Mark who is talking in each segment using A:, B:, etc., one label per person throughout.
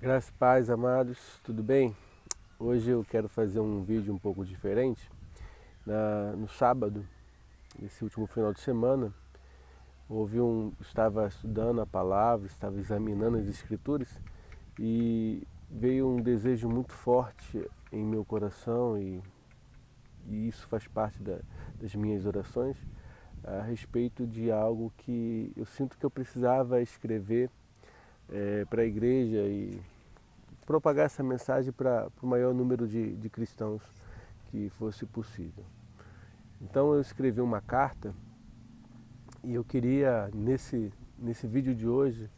A: Graças e paz, amados, tudo bem? Hoje eu quero fazer um vídeo um pouco diferente. No sábado, esse último final de semana, estava estudando a palavra, estava examinando as escrituras e veio um desejo muito forte em meu coração e isso faz parte das minhas orações a respeito de algo que eu sinto que eu precisava escrever para a igreja e propagar essa mensagem para o maior número de cristãos que fosse possível. Então eu escrevi uma carta e eu queria, nesse vídeo de hoje,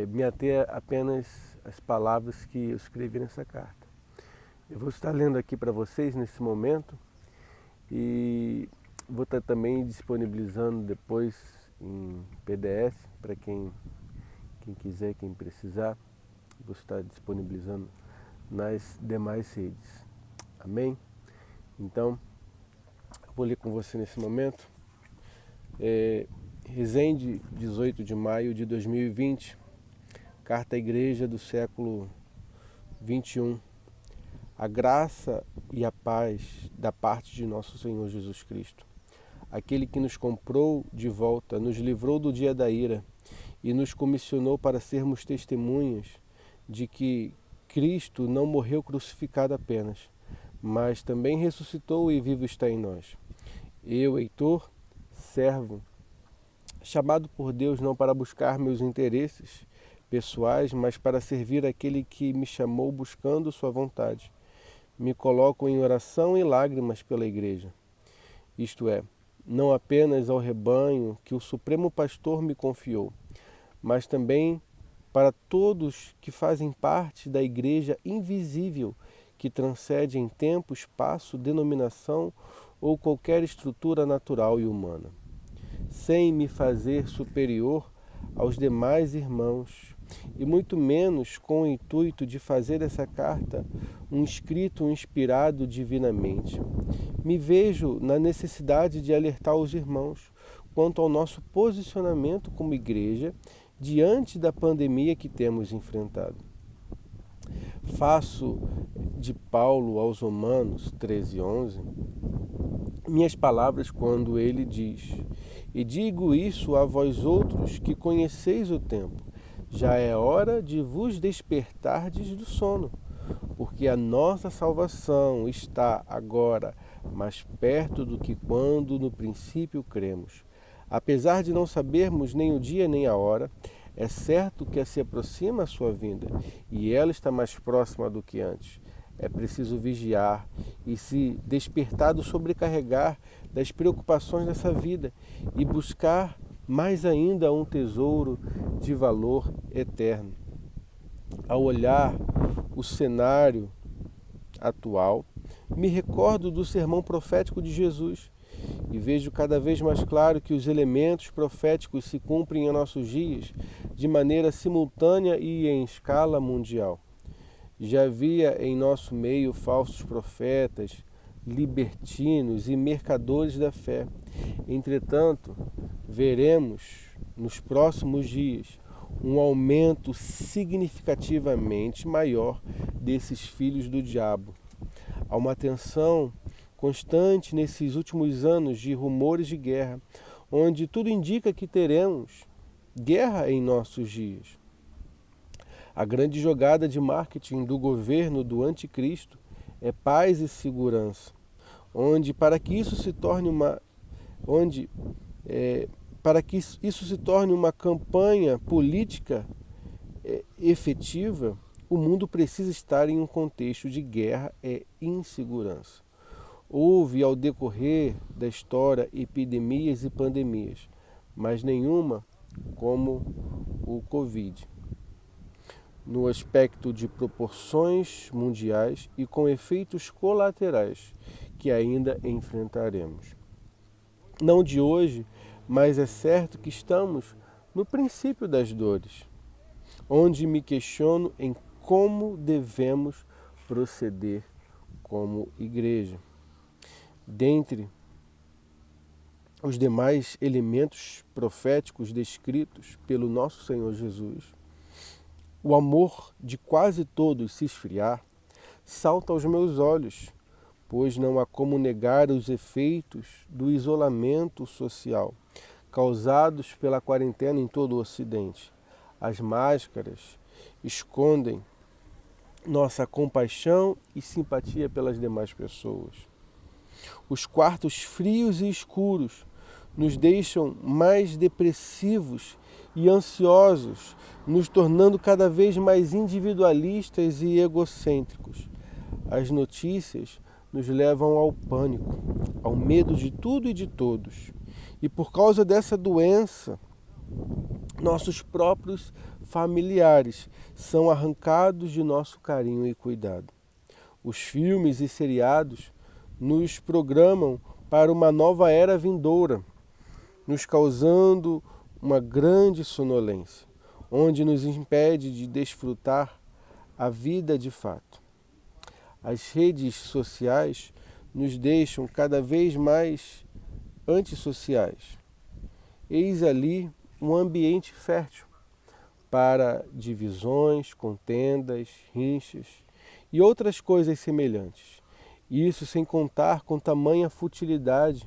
A: me ater apenas às palavras que eu escrevi nessa carta. Eu vou estar lendo aqui para vocês nesse momento e vou estar também disponibilizando depois em PDF para quem quiser, quem precisar. Vou estar disponibilizando nas demais redes. Amém? Então, eu vou ler com você nesse momento. Resende, 18 de maio de 2020, carta à igreja do século 21. A graça e a paz da parte de nosso Senhor Jesus Cristo, aquele que nos comprou de volta, nos livrou do dia da ira e nos comissionou para sermos testemunhas de que Cristo não morreu crucificado apenas, mas também ressuscitou e vivo está em nós. Eu, Heitor, servo, chamado por Deus não para buscar meus interesses pessoais, mas para servir aquele que me chamou buscando sua vontade. Me coloco em oração e lágrimas pela igreja. Isto é, não apenas ao rebanho que o Supremo Pastor me confiou, mas também para todos que fazem parte da igreja invisível que transcende em tempo, espaço, denominação ou qualquer estrutura natural e humana, sem me fazer superior aos demais irmãos, e muito menos com o intuito de fazer dessa carta um escrito inspirado divinamente. Me vejo na necessidade de alertar os irmãos quanto ao nosso posicionamento como igreja diante da pandemia que temos enfrentado. Faço de Paulo aos Romanos 13:11 minhas palavras quando ele diz: E digo isso a vós outros que conheceis o tempo, já é hora de vos despertardes do sono, porque a nossa salvação está agora mais perto do que quando no princípio cremos. Apesar de não sabermos nem o dia nem a hora, é certo que se aproxima a sua vinda, e ela está mais próxima do que antes. É preciso vigiar e se despertar do sobrecarregar das preocupações dessa vida e buscar mais ainda um tesouro de valor eterno. Ao olhar o cenário atual, me recordo do sermão profético de Jesus e vejo cada vez mais claro que os elementos proféticos se cumprem em nossos dias de maneira simultânea e em escala mundial. Já havia em nosso meio falsos profetas, libertinos e mercadores da fé. Entretanto, veremos nos próximos dias um aumento significativamente maior desses filhos do diabo. Há uma tensão constante nesses últimos anos de rumores de guerra, onde tudo indica que teremos guerra em nossos dias. A grande jogada de marketing do governo do anticristo é paz e segurança, onde para que isso se torne uma campanha política efetiva, o mundo precisa estar em um contexto de guerra e insegurança. Houve ao decorrer da história epidemias e pandemias, mas nenhuma como o Covid, no aspecto de proporções mundiais e com efeitos colaterais que ainda enfrentaremos. Não de hoje, mas é certo que estamos no princípio das dores, onde me questiono em como devemos proceder como igreja. Dentre os demais elementos proféticos descritos pelo nosso Senhor Jesus, o amor de quase todos se esfriar, salta aos meus olhos, pois não há como negar os efeitos do isolamento social causados pela quarentena em todo o Ocidente. As máscaras escondem nossa compaixão e simpatia pelas demais pessoas. Os quartos frios e escuros nos deixam mais depressivos e ansiosos, nos tornando cada vez mais individualistas e egocêntricos. As notícias nos levam ao pânico, ao medo de tudo e de todos. E por causa dessa doença, nossos próprios familiares são arrancados de nosso carinho e cuidado. Os filmes e seriados nos programam para uma nova era vindoura, nos causando uma grande sonolência, onde nos impede de desfrutar a vida de fato. As redes sociais nos deixam cada vez mais antissociais. Eis ali um ambiente fértil para divisões, contendas, rinchas e outras coisas semelhantes. Isso sem contar com tamanha futilidade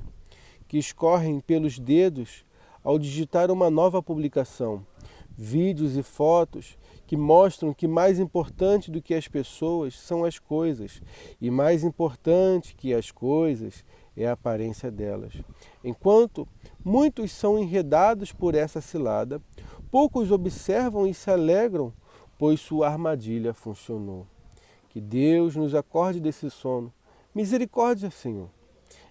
A: que escorrem pelos dedos ao digitar uma nova publicação, vídeos e fotos que mostram que mais importante do que as pessoas são as coisas, e mais importante que as coisas é a aparência delas. Enquanto muitos são enredados por essa cilada, poucos observam e se alegram, pois sua armadilha funcionou. Que Deus nos acorde desse sono. Misericórdia, Senhor.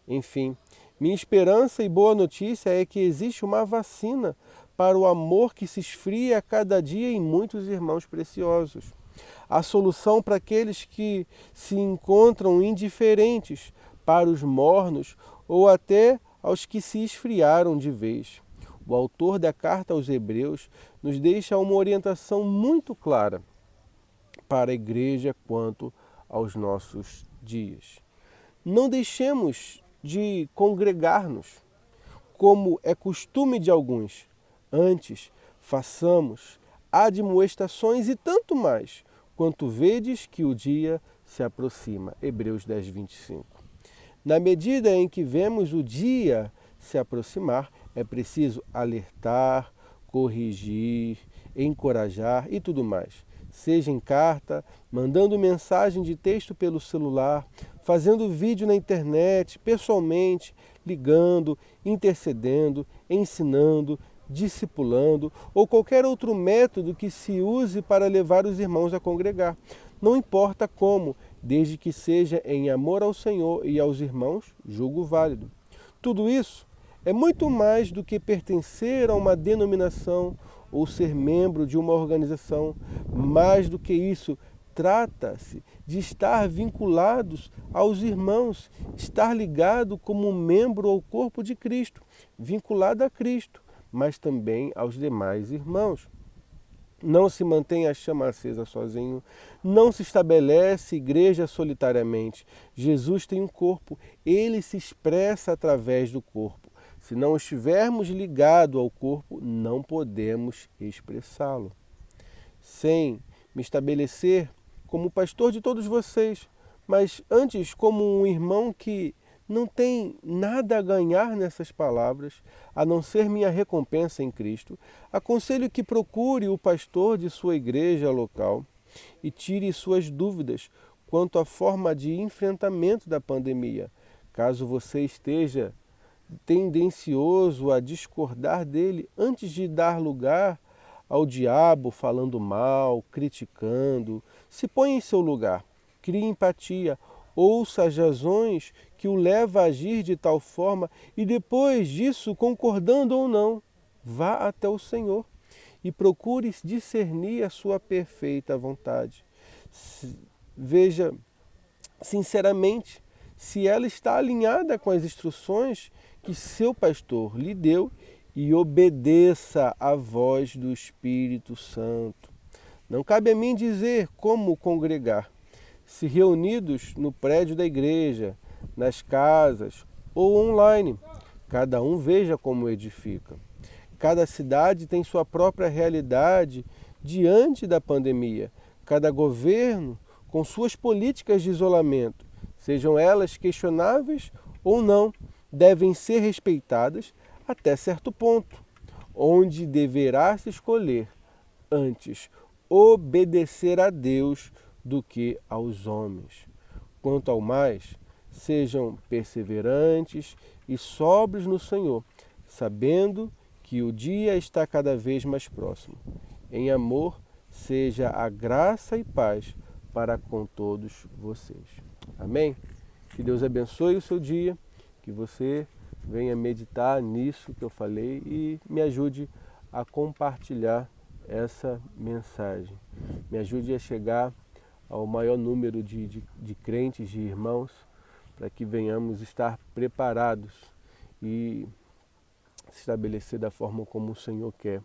A: Enfim, minha esperança e boa notícia é que existe uma vacina para o amor que se esfria a cada dia em muitos irmãos preciosos. A solução para aqueles que se encontram indiferentes, para os mornos ou até aos que se esfriaram de vez. O autor da carta aos Hebreus nos deixa uma orientação muito clara para a igreja quanto aos nossos dias. Não deixemos de congregar-nos, como é costume de alguns. Antes, façamos admoestações e tanto mais, quanto vedes que o dia se aproxima. Hebreus 10, 25. Na medida em que vemos o dia se aproximar, é preciso alertar, corrigir, encorajar e tudo mais. Seja em carta, mandando mensagem de texto pelo celular, fazendo vídeo na internet, pessoalmente, ligando, intercedendo, ensinando, discipulando ou qualquer outro método que se use para levar os irmãos a congregar. Não importa como, desde que seja em amor ao Senhor e aos irmãos, julgo válido. Tudo isso é muito mais do que pertencer a uma denominação ou ser membro de uma organização. Mais do que isso, trata-se de estar vinculados aos irmãos, estar ligado como membro ao corpo de Cristo, vinculado a Cristo, mas também aos demais irmãos. Não se mantém a chama acesa sozinho, não se estabelece igreja solitariamente. Jesus tem um corpo, ele se expressa através do corpo. Se não estivermos ligados ao corpo, não podemos expressá-lo. Sem me estabelecer como pastor de todos vocês, mas antes como um irmão que não tem nada a ganhar nessas palavras, a não ser minha recompensa em Cristo, aconselho que procure o pastor de sua igreja local e tire suas dúvidas quanto à forma de enfrentamento da pandemia. Caso você esteja tendencioso a discordar dele antes de dar lugar ao diabo falando mal, criticando, se põe em seu lugar, crie empatia, ouça as razões que o leva a agir de tal forma e depois disso, concordando ou não, vá até o Senhor e procure discernir a sua perfeita vontade. Veja sinceramente se ela está alinhada com as instruções que seu pastor lhe deu e obedeça à voz do Espírito Santo. Não cabe a mim dizer como congregar. Se reunidos no prédio da igreja, nas casas ou online, cada um veja como edifica. Cada cidade tem sua própria realidade diante da pandemia. Cada governo com suas políticas de isolamento, sejam elas questionáveis ou não, devem ser respeitadas até certo ponto, onde deverá se escolher antes obedecer a Deus do que aos homens. Quanto ao mais, sejam perseverantes e sóbrios no Senhor, sabendo que o dia está cada vez mais próximo. Em amor, seja a graça e paz para com todos vocês. Amém? Que Deus abençoe o seu dia, que você venha meditar nisso que eu falei e me ajude a compartilhar essa mensagem. Me ajude a chegar ao maior número de crentes, de irmãos, para que venhamos estar preparados e se estabelecer da forma como o Senhor quer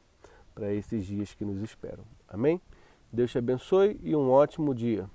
A: para esses dias que nos esperam. Amém? Deus te abençoe e um ótimo dia.